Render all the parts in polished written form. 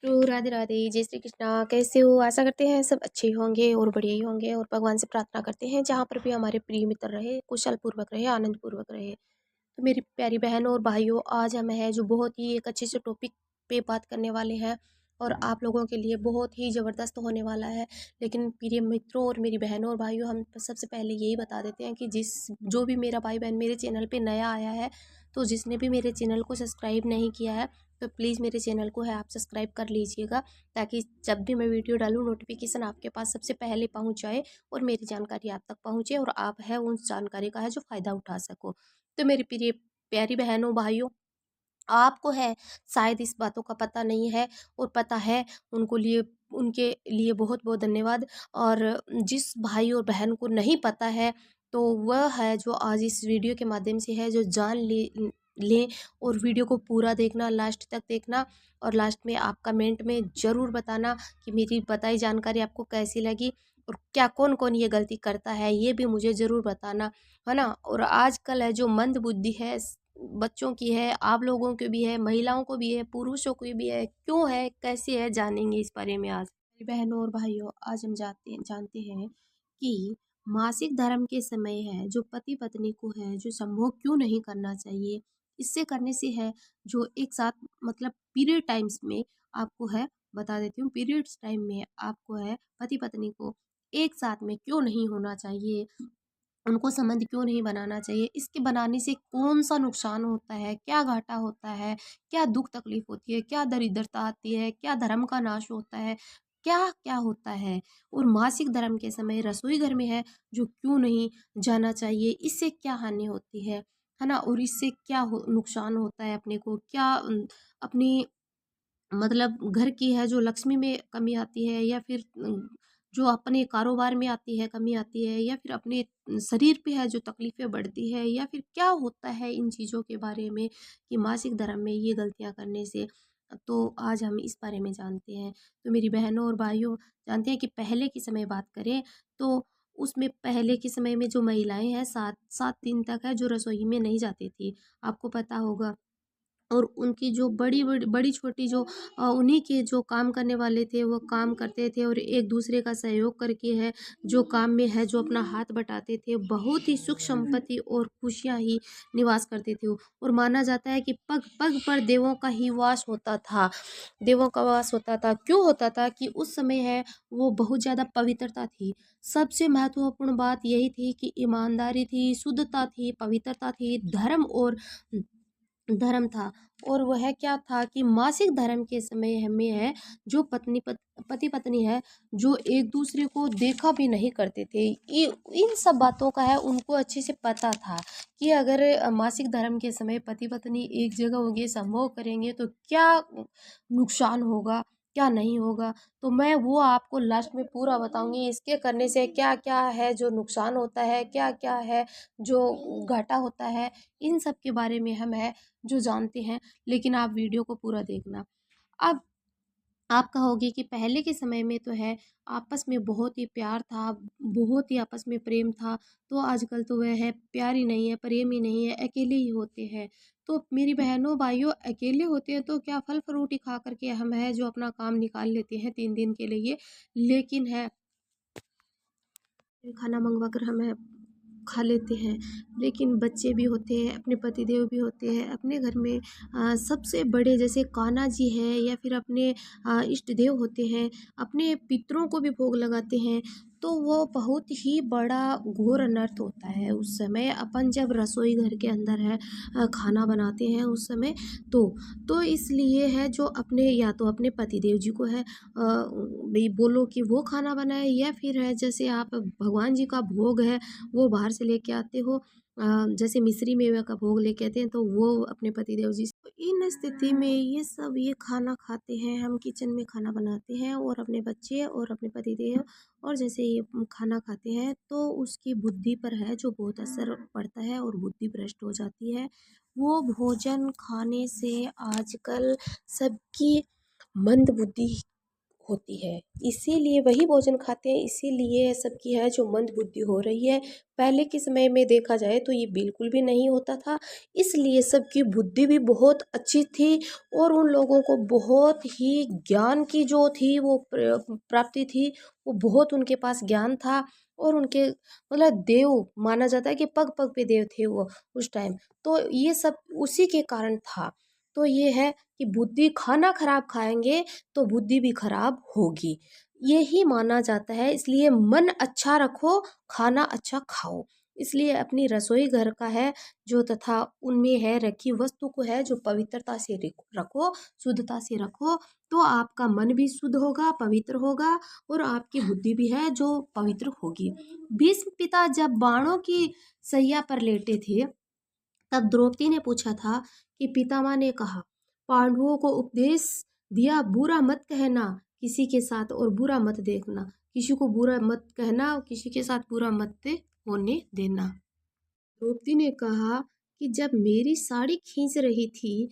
तो राधे राधे, जय श्री कृष्णा। कैसे हो? आशा करते हैं सब अच्छे ही होंगे और बढ़िया ही होंगे, और भगवान से प्रार्थना करते हैं जहाँ पर भी हमारे प्रिय मित्र रहे, कुशल पूर्वक रहे, आनंद पूर्वक रहे। तो मेरी प्यारी बहनों और भाइयों, आज हम है जो बहुत ही एक अच्छे से टॉपिक पे बात करने वाले हैं, और आप लोगों के लिए बहुत ही ज़बरदस्त होने वाला है। लेकिन प्रिय मित्रों और मेरी बहनों और भाइयों, हम सबसे पहले यही बता देते हैं कि जो भी मेरा भाई बहन मेरे चैनल पे नया आया है, तो जिसने भी मेरे चैनल को सब्सक्राइब नहीं किया है, तो प्लीज़ मेरे चैनल को है आप सब्सक्राइब कर लीजिएगा, ताकि जब भी मैं वीडियो डालूँ नोटिफिकेशन आपके पास सबसे पहले पहुंच जाए और मेरी जानकारी आप तक पहुंचे, और आप है उस जानकारी का है जो फ़ायदा उठा सको। तो मेरी प्रिय प्यारी बहनों भाइयों, आपको है शायद इस बातों का पता नहीं है, और पता है उनके लिए बहुत बहुत धन्यवाद। और जिस भाई और बहन को नहीं पता है, तो वह है जो आज इस वीडियो के माध्यम से है जो जान ले, और वीडियो को पूरा देखना, लास्ट तक देखना, और लास्ट में आप कमेंट में ज़रूर बताना कि मेरी बताई जानकारी आपको कैसी लगी, और क्या कौन कौन ये गलती करता है ये भी मुझे ज़रूर बताना, है ना। और आजकल है जो मंद बुद्धि है, बच्चों की है, आप लोगों की भी है, महिलाओं को भी है, पुरुषों को भी है, क्यों है, कैसे है, जानेंगे इस बारे में आज। मेरी बहनों और भाइयों, आज हम जानते हैं कि मासिक धर्म के समय है जो पति पत्नी को है जो संभोग क्यों नहीं करना चाहिए। इससे करने से है जो एक साथ, मतलब पीरियड टाइम्स में, आपको है बता देती हूँ, पीरियड्स टाइम में आपको है पति पत्नी को एक साथ में क्यों नहीं होना चाहिए, उनको संबंध क्यों नहीं बनाना चाहिए, इसके बनाने से कौन-सा नुकसान होता है, क्या घाटा होता है, क्या दुःख तकलीफ़ होती है, क्या दरिद्रता आती है, क्या धर्म का नाश होता है, क्या-क्या होता है। और मासिक धर्म के समय रसोई घर में है जो क्यों नहीं जाना चाहिए, इससे क्या हानि होती है ना? और इससे क्या नुकसान होता है अपने को, क्या अपनी, मतलब घर की है जो लक्ष्मी में कमी आती है, या फिर जो अपने कारोबार में आती है, कमी आती है, या फिर अपने शरीर पे है जो तकलीफ़ें बढ़ती है, या फिर क्या होता है इन चीज़ों के बारे में कि मासिक धर्म में ये गलतियाँ करने से। तो आज हम इस बारे में जानते हैं। तो मेरी बहनों और भाइयों, जानते हैं कि पहले के समय बात करें, तो उसमें पहले के समय में जो महिलाएँ हैं 7 दिन तक है जो रसोई में नहीं जाती थी, आपको पता होगा। और उनकी जो बड़ी छोटी जो उन्हीं के जो काम करने वाले थे वो काम करते थे, और एक दूसरे का सहयोग करके है जो काम में है जो अपना हाथ बटाते थे, बहुत ही सुख संपत्ति और खुशियां ही निवास करते थे। और माना जाता है कि पग पग पर देवों का ही वास होता था, देवों का वास होता था। क्यों होता था कि उस समय है वो बहुत ज़्यादा पवित्रता थी। सबसे महत्वपूर्ण बात यही थी कि ईमानदारी थी, शुद्धता थी, पवित्रता थी, धर्म था। और वह क्या था कि मासिक धर्म के समय हमें है जो पति पत्नी है जो एक दूसरे को देखा भी नहीं करते थे। इन सब बातों का है उनको अच्छे से पता था कि अगर मासिक धर्म के समय पति पत्नी एक जगह होंगे, संभोग करेंगे, तो क्या नुकसान होगा, क्या नहीं होगा। तो मैं वो आपको लास्ट में पूरा बताऊंगी, इसके करने से क्या क्या है जो नुकसान होता है, क्या क्या है जो घाटा होता है, इन सब के बारे में हम है जो जानते हैं। लेकिन आप वीडियो को पूरा देखना। अब आप कहोगे कि पहले के समय में तो है आपस में बहुत ही प्यार था, बहुत ही आपस में प्रेम था, तो आजकल तो वह है प्यार ही नहीं है, प्रेम ही नहीं है, अकेले ही होते हैं। तो मेरी बहनों भाइयों, अकेले होते हैं तो क्या फल फ्रूट ही खा करके हम है जो अपना काम निकाल लेते हैं 3 दिन के लिए। लेकिन है खाना मंगवा कर हम है खा लेते हैं। लेकिन बच्चे भी होते हैं, अपने पतिदेव भी होते हैं, अपने घर में सबसे बड़े जैसे कान्हा जी हैं, या फिर अपने इष्ट देव होते हैं, अपने पितरों को भी भोग लगाते हैं। तो वो बहुत ही बड़ा घोर अनर्थ होता है उस समय, अपन जब रसोई घर के अंदर है खाना बनाते हैं उस समय। तो तो इसलिए है जो अपने, या तो अपने पतिदेव जी को है भाई बोलो कि वो खाना बनाए, या फिर है जैसे आप भगवान जी का भोग है वो बाहर से लेके आते हो, जैसे मिश्री मेवे का भोग लेके आते हैं, तो वो अपने पतिदेव जी से। इन स्थिति में ये खाना खाते हैं, हम किचन में खाना बनाते हैं, और अपने बच्चे और अपने पतिदेव, और जैसे ये खाना खाते हैं तो उसकी बुद्धि पर है जो बहुत असर पड़ता है, और बुद्धि भ्रष्ट हो जाती है। वो भोजन खाने से आजकल सबकी मंद बुद्धि होती है, इसीलिए वही भोजन खाते हैं, इसीलिए सबकी है जो मंद बुद्धि हो रही है। पहले के समय में देखा जाए तो ये बिल्कुल भी नहीं होता था, इसलिए सबकी बुद्धि भी बहुत अच्छी थी और उन लोगों को बहुत ही ज्ञान की जो थी वो प्राप्ति थी, वो बहुत उनके पास ज्ञान था और उनके मतलब देव माना जाता है कि पग पग पे देव थे वो उस टाइम। तो ये सब उसी के कारण था। तो ये है कि बुद्धि खाना खराब खाएंगे तो बुद्धि भी खराब होगी, यही माना जाता है। इसलिए मन अच्छा रखो, खाना अच्छा खाओ। इसलिए अपनी रसोई घर का है जो तथा उनमें है रखी वस्तु को है जो पवित्रता से रखो, शुद्धता से रखो, तो आपका मन भी शुद्ध होगा, पवित्र होगा और आपकी बुद्धि भी है जो पवित्र होगी। भीष्म पिता जब बाणों की सैया पर लेटे थे तब द्रौपदी ने पूछा था कि पितामह ने कहा, पांडवों को उपदेश दिया, बुरा मत कहना किसी के साथ और बुरा मत देखना, किसी को बुरा मत कहना और किसी के साथ बुरा मत होने देना। द्रौपदी ने कहा कि जब मेरी साड़ी खींच रही थी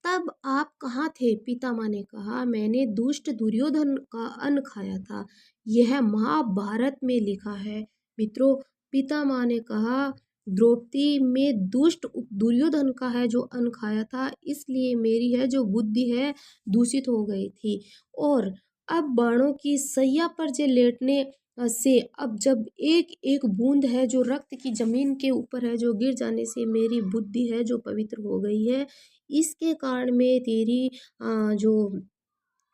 तब आप कहाँ थे? पितामह ने कहा, मैंने दुष्ट दुर्योधन का अन्न खाया था, यह महाभारत में लिखा है। मित्रों, पितामह ने कहा, द्रौपदी में दुष्ट दुर्योधन का है जो अन्न खाया था, इसलिए मेरी है जो बुद्धि है दूषित हो गई थी। और अब बाणों की सैया पर जे लेटने से अब जब एक एक बूंद है जो रक्त की जमीन के ऊपर है जो गिर जाने से मेरी बुद्धि है जो पवित्र हो गई है, इसके कारण मैं जो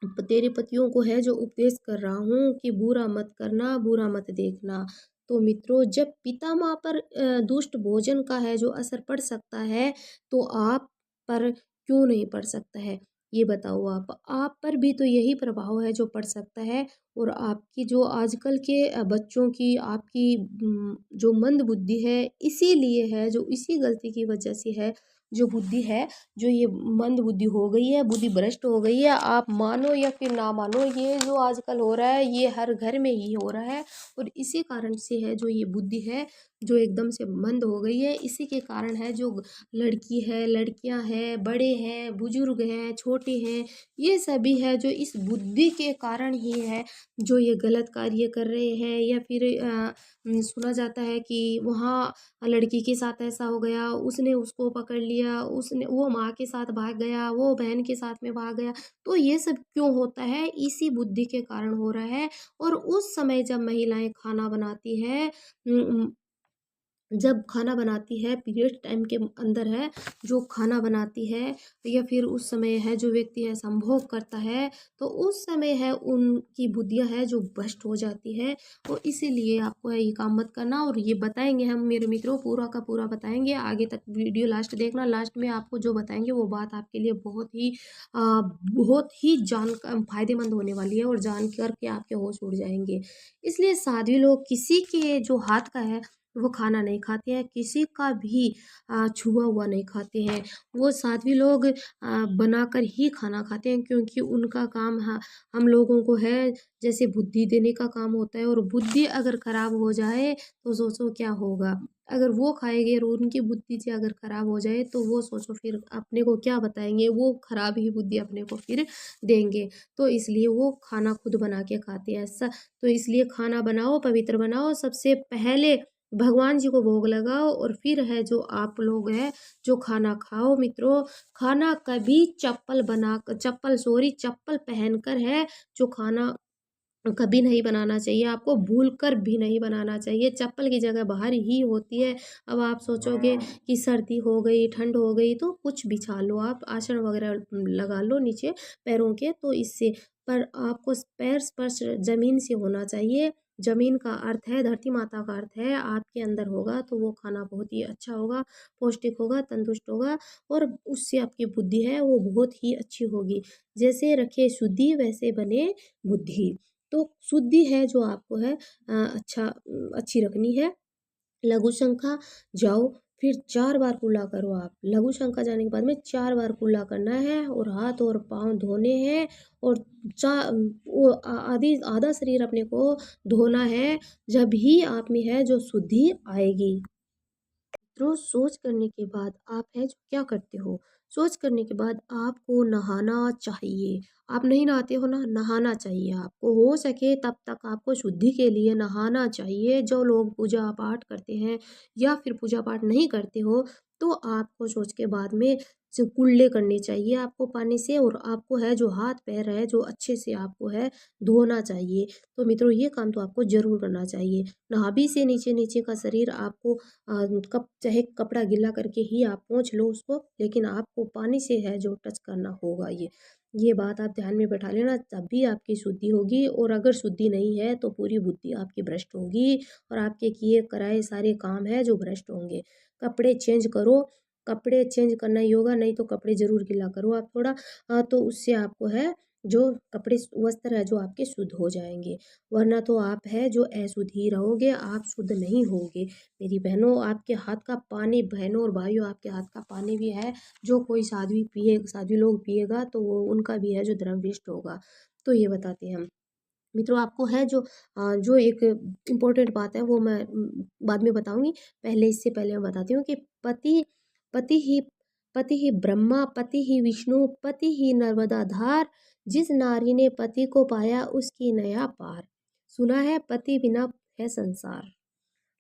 तेरे पतियों को है जो उपदेश कर रहा हूँ कि बुरा मत करना, बुरा मत देखना। तो मित्रों, जब पितामह पर दुष्ट भोजन का है जो असर पड़ सकता है तो आप पर क्यों नहीं पड़ सकता है? ये बताओ आप पर भी तो यही प्रभाव है जो पड़ सकता है। और आपकी जो आजकल के बच्चों की आपकी जो मंद बुद्धि है इसीलिए है, जो इसी गलती की वजह से है, जो बुद्धि है जो ये मंद बुद्धि हो गई है, बुद्धि भ्रष्ट हो गई है। आप मानो या फिर ना मानो, ये जो आजकल हो रहा है ये हर घर में ही हो रहा है और इसी कारण से है जो ये बुद्धि है जो एकदम से मंद हो गई है। इसी के कारण है जो लड़की है, लड़कियां हैं, बड़े हैं, बुजुर्ग हैं, छोटे हैं, ये सभी है जो इस बुद्धि के कारण ही है जो ये गलत कार्य कर रहे हैं। या फिर सुना जाता है कि वहाँ लड़की के साथ ऐसा हो गया, उसने उसको पकड़ लिया, उसने वो माँ के साथ भाग गया, वो बहन के साथ में भाग गया। तो ये सब क्यों होता है? इसी बुद्धि के कारण हो रहा है। और उस समय जब महिलाएं खाना बनाती है, जब खाना बनाती है पीरियड टाइम के अंदर है जो खाना बनाती है, या फिर उस समय है जो व्यक्ति है संभोग करता है, तो उस समय है उनकी बुद्धियां है जो भ्रष्ट हो जाती है। और इसीलिए आपको है ये काम मत करना। और ये बताएंगे हम मेरे मित्रों, पूरा का पूरा बताएंगे, आगे तक वीडियो लास्ट देखना। लास्ट में आपको जो बताएंगे वो बात आपके लिए बहुत ही जान फायदेमंद होने वाली है और जान करके आपके होश उड़ जाएंगे। इसलिए साध्वी लोग किसी के जो हाथ का है वो खाना नहीं खाते हैं, किसी का भी छुआ हुआ नहीं खाते हैं। वो साध्वी लोग बनाकर ही खाना खाते हैं, क्योंकि उनका काम हम लोगों को है जैसे बुद्धि देने का काम होता है। और बुद्धि अगर खराब हो जाए तो सोचो क्या होगा। अगर वो खाएंगे और उनकी बुद्धि से अगर खराब हो जाए तो वो सोचो फिर अपने को क्या बताएंगे, वो खराब ही बुद्धि अपने को फिर देंगे। तो इसलिए वो खाना खुद बना के खाते हैं ऐसा। तो इसलिए खाना बनाओ, पवित्र बनाओ, सबसे पहले भगवान जी को भोग लगाओ और फिर है जो आप लोग हैं जो खाना खाओ। मित्रों, खाना कभी चप्पल पहनकर है जो खाना कभी नहीं बनाना चाहिए, आपको भूल कर भी नहीं बनाना चाहिए। चप्पल की जगह बाहर ही होती है। अब आप सोचोगे कि सर्दी हो गई, ठंड हो गई तो कुछ बिछा लो, आप आसन वगैरह लगा लो नीचे पैरों के, तो इससे पर आपको पैर स्पर्श जमीन से होना चाहिए। जमीन का अर्थ है, धरती माता का अर्थ है आपके अंदर होगा तो वो खाना बहुत ही अच्छा होगा, पौष्टिक होगा, तंदुरुस्त होगा और उससे आपकी बुद्धि है वो बहुत ही अच्छी होगी। जैसे रखे शुद्धि वैसे बने बुद्धि। तो शुद्धि है जो आपको है अच्छी रखनी है। लघु शंखा जाओ, फिर 4 बार कुल्ला करो। आप लघु शंखा जाने के बाद में 4 बार कुल्ला करना है और हाथ और पाँव धोने हैं और चा वो आधी आधा शरीर अपने को धोना है, जब ही आप में है जो शुद्धि आएगी। मित्रों, सोच करने के बाद आप है जो क्या करते हो? शौच करने के बाद आपको नहाना चाहिए। आप नहीं नहाते हो ना, नहाना चाहिए आपको। हो सके तब तक आपको शुद्धि के लिए नहाना चाहिए। जो लोग पूजा पाठ करते हैं या फिर पूजा पाठ नहीं करते हो, तो आपको शौच के बाद में कुल्ले करने चाहिए आपको पानी से, और आपको है जो हाथ पैर है जो अच्छे से आपको है धोना चाहिए। तो मित्रों, ये काम तो आपको ज़रूर करना चाहिए। नाभि से नीचे-नीचे का शरीर आपको कप चाहे कपड़ा गीला करके ही आप पोंछ लो उसको, लेकिन आपको पानी से है जो टच करना होगा ये। ये बात आप ध्यान में बैठा लेना, तभी आपकी शुद्धि होगी। और अगर शुद्धि नहीं है तो पूरी बुद्धि आपकी भ्रष्ट होगी और आपके किए कराए सारे काम हैं जो भ्रष्ट होंगे। कपड़े चेंज करो, कपड़े चेंज करना ही होगा, नहीं तो कपड़े ज़रूर गीला करो आप थोड़ा, तो उससे आपको है जो कपड़े वस्त्र है जो आपके शुद्ध हो जाएँगे। वरना तो आप है जो अशुद्ध ही रहोगे, आप शुद्ध नहीं होगे। मेरी बहनों, आपके हाथ का पानी, बहनों और भाइयों, आपके हाथ का पानी भी है जो कोई साध्वी लोग पिएगा तो वो उनका भी है जो धर्म भ्रष्ट होगा। तो ये बताते हैं हम। मित्रों, आपको है जो जो एक इम्पोर्टेंट बात है वो मैं बाद में बताऊँगी। इससे पहले मैं बताती हूँ कि पति पति ही पति ही ब्रह्मा, पति ही विष्णु, पति ही नर्मदा धार। जिस नारी ने पति को पाया उसकी नया पार। सुना है पति बिना है संसार।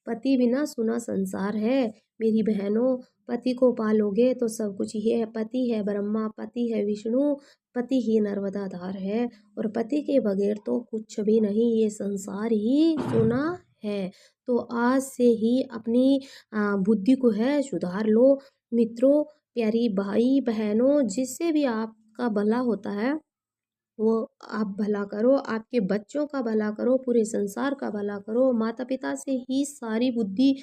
पति बिना सुना संसार है। मेरी बहनों, पति को पालोगे तो सब कुछ ही है। पति है ब्रह्मा, पति है विष्णु, पति ही नर्मदा धार है, और पति के बगैर तो कुछ भी नहीं, ये संसार ही सोना है। तो आज से ही अपनी बुद्धि को है सुधार लो। मित्रों, प्यारी भाई बहनों, जिससे भी आपका भला होता है वो आप भला करो, आपके बच्चों का भला करो, पूरे संसार का भला करो। माता-पिता से ही सारी बुद्धि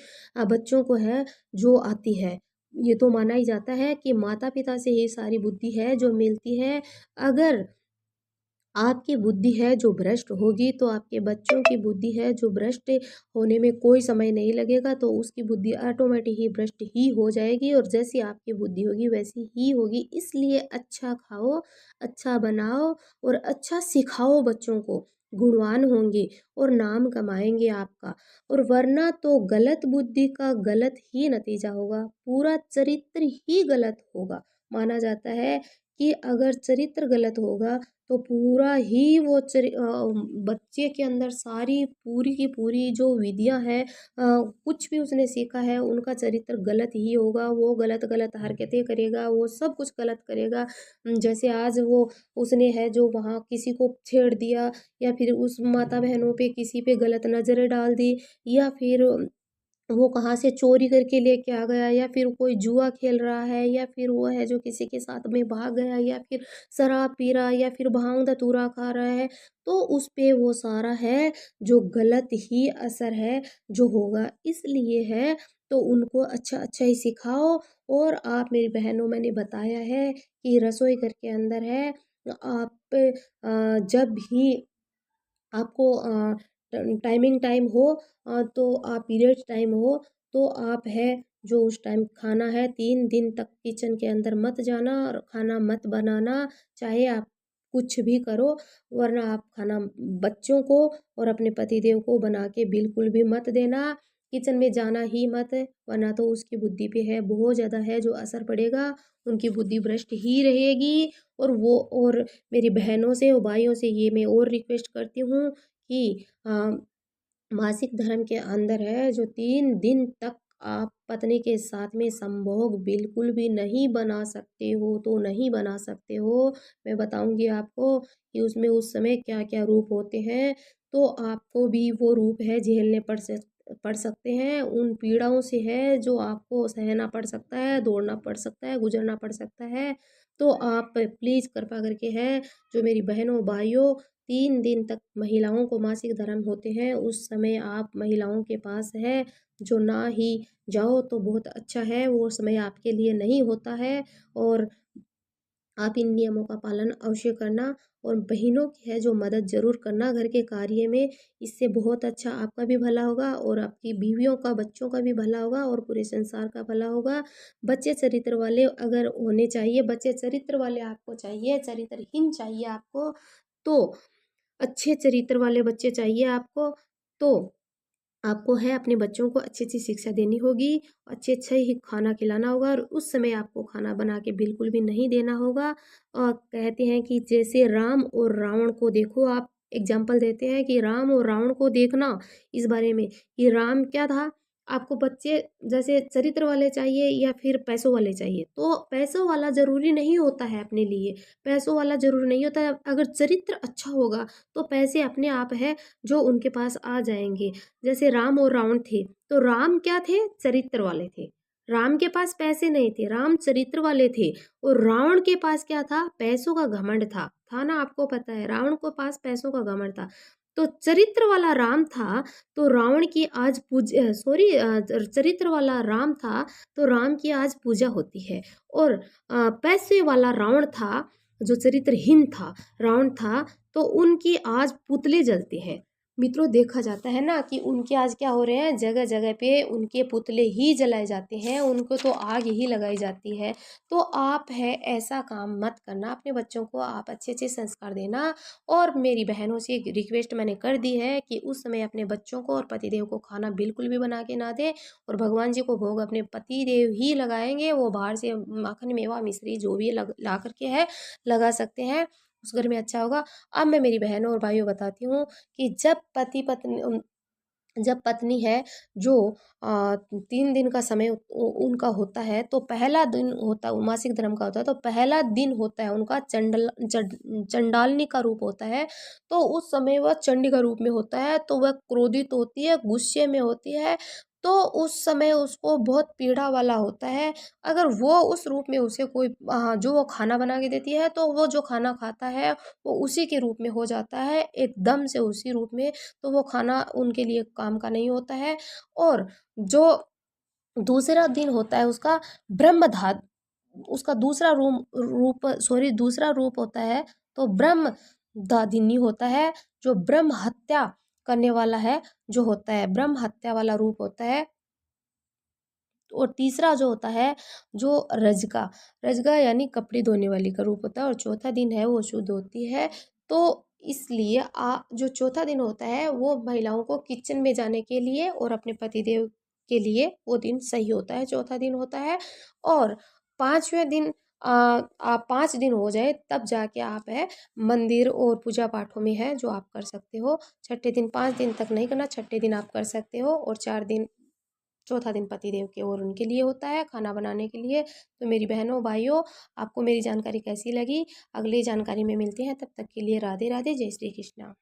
बच्चों को है जो आती है। ये तो माना ही जाता है कि माता-पिता से ही सारी बुद्धि है जो मिलती है। अगर आपकी बुद्धि है जो भ्रष्ट होगी तो आपके बच्चों की बुद्धि है जो भ्रष्ट होने में कोई समय नहीं लगेगा, तो उसकी बुद्धि ऑटोमेटिक ही भ्रष्ट ही हो जाएगी, और जैसी आपकी बुद्धि होगी वैसी ही होगी। इसलिए अच्छा खाओ, अच्छा बनाओ और अच्छा सिखाओ बच्चों को, गुणवान होंगे और नाम कमाएंगे आपका। और वरना तो गलत बुद्धि का गलत ही नतीजा होगा, पूरा चरित्र ही गलत होगा। माना जाता है कि अगर चरित्र गलत होगा तो पूरा ही वो बच्चे के अंदर सारी पूरी की पूरी जो विधियाँ हैं, कुछ भी उसने सीखा है उनका चरित्र गलत ही होगा। वो गलत-गलत हरकतें करेगा, वो सब कुछ गलत करेगा। जैसे आज वो उसने है जो वहाँ किसी को छेड़ दिया, या फिर उस माता बहनों पे किसी पे गलत नज़रें डाल दी, या फिर वो कहाँ से चोरी करके लेके आ गया, या फिर कोई जुआ खेल रहा है, या फिर वो है जो किसी के साथ में भाग गया, या फिर शराब पी रहा है, या फिर भांग धतूरा खा रहा है, तो उस पे वो सारा है जो गलत ही असर है जो होगा। इसलिए है तो उनको अच्छा-अच्छा ही सिखाओ। और आप मेरी बहनों, मैंने बताया है कि रसोई घर के अंदर है, आप जब भी आपको टाइम हो, तो आप पीरियड्स टाइम हो, तो आप है जो उस टाइम खाना है 3 दिन तक किचन के अंदर मत जाना और खाना मत बनाना, चाहे आप कुछ भी करो। वरना आप खाना बच्चों को और अपने पतिदेव को बना के बिल्कुल भी मत देना। किचन में जाना ही मत, वरना तो उसकी बुद्धि पे है बहुत ज़्यादा है जो असर पड़ेगा, उनकी बुद्धि भ्रष्ट ही रहेगी। और मेरी बहनों से और भाइयों से ये मैं और रिक्वेस्ट करती हूँ कि मासिक धर्म के अंदर है जो 3 दिन तक आप पत्नी के साथ में संभोग बिल्कुल भी नहीं बना सकते हो, तो नहीं बना सकते हो। मैं बताऊँगी आपको कि उसमें उस समय क्या-क्या रूप होते हैं, तो आपको भी वो रूप है झेलने पड़ सकते हैं। उन पीड़ाओं से है जो आपको सहना पड़ सकता है, दौड़ना पड़ सकता है, गुज़रना पड़ सकता है। तो आप प्लीज़ कृपा करके है जो मेरी बहनों, भाइयों, 3 दिन तक महिलाओं को मासिक धर्म होते हैं, उस समय आप महिलाओं के पास है जो ना ही जाओ तो बहुत अच्छा है, वो समय आपके लिए नहीं होता है। और आप इन नियमों का पालन अवश्य करना, और बहनों की है जो मदद ज़रूर करना घर के कार्य में। इससे बहुत अच्छा आपका भी भला होगा और आपकी बीवियों का, बच्चों का भी भला होगा और पूरे संसार का भला होगा। बच्चे चरित्र वाले अगर होने चाहिए, बच्चे चरित्र वाले आपको चाहिए, चरित्रहीन चाहिए आपको, तो अच्छे चरित्र वाले बच्चे चाहिए आपको, तो आपको है अपने बच्चों को अच्छी-अच्छी शिक्षा देनी होगी, अच्छे-अच्छे ही खाना खिलाना होगा और उस समय आपको खाना बना के बिल्कुल भी नहीं देना होगा। और कहते हैं कि जैसे राम और रावण को देखो, आप एग्ज़ाम्पल देते हैं कि राम और रावण को देखना इस बारे में कि राम क्या था, आपको बच्चे जैसे चरित्र वाले चाहिए या फिर पैसों वाले चाहिए, तो पैसों वाला ज़रूरी नहीं होता है अपने लिए, पैसों वाला ज़रूरी नहीं होता है। अगर चरित्र अच्छा होगा, तो पैसे अपने आप है जो उनके पास आ जाएँगे। जैसे राम और रावण थे, तो राम क्या थे? चरित्र वाले थे। राम के पास पैसे नहीं थे, राम चरित्र वाले थे और रावण के पास क्या था? पैसों का घमंड था ना? आपको पता है रावण के पास पैसों का घमंड था। तो चरित्र वाला राम था, तो रावण की आज चरित्र वाला राम था, तो राम की आज पूजा होती है और पैसे वाला रावण था, जो चरित्रहीन था, रावण था, तो उनकी आज पुतले जलते हैं। मित्रों देखा जाता है ना कि उनके आज क्या हो रहे हैं, जगह जगह पे उनके पुतले ही जलाए जाते हैं, उनको तो आग ही लगाई जाती है। तो आप है ऐसा काम मत करना, अपने बच्चों को आप अच्छे अच्छे संस्कार देना। और मेरी बहनों से एक रिक्वेस्ट मैंने कर दी है कि उस समय अपने बच्चों को और पतिदेव को खाना बिल्कुल भी बना के ना दें और भगवान जी को भोग अपने पतिदेव ही लगाएंगे। वो बाहर से माखन मेवा मिश्री जो भी ला करके है लगा सकते हैं, उस घर में अच्छा होगा। अब मैं मेरी बहनों और भाइयों बताती हूँ कि जब पत्नी है जो 3 दिन का समय उनका होता है, तो पहला दिन होता मासिक धर्म का होता है, तो पहला दिन होता है उनका चंडालनी का रूप होता है। तो उस समय वह चंडी का रूप में होता है, तो वह क्रोधित होती है, गुस्से में होती है, तो उस समय उसको बहुत पीड़ा वाला होता है। अगर वो उस रूप में उसे कोई जो वो खाना बना के देती है, तो वो जो खाना खाता है, वो उसी के रूप में हो जाता है, एकदम से उसी रूप में। तो वो खाना उनके लिए काम का नहीं होता है। और जो दूसरा दिन होता है ब्रह्मधा उसका दूसरा रूप होता है, तो ब्रह्मदादिनी होता है, जो ब्रह्म हत्या करने वाला है, जो होता है ब्रह्म हत्या वाला रूप होता है। और तीसरा जो होता है, जो रजका रजका यानी कपड़े धोने वाली का रूप होता है और चौथा दिन है वो शुद्ध होती है। तो इसलिए जो चौथा दिन होता है वो महिलाओं को किचन में जाने के लिए और अपने पतिदेव के लिए वो दिन सही होता है, चौथा दिन होता है। और 5वें दिन आप 5 दिन हो जाए तब जाके आप है मंदिर और पूजा पाठों में है जो आप कर सकते हो। छठे दिन 5 दिन तक नहीं करना, छठे दिन आप कर सकते हो और 4 दिन चौथा दिन पतिदेव के और उनके लिए होता है खाना बनाने के लिए। तो मेरी बहनों भाइयों, आपको मेरी जानकारी कैसी लगी? अगली जानकारी में मिलते हैं, तब तक के लिए राधे राधे, जय श्री कृष्णा।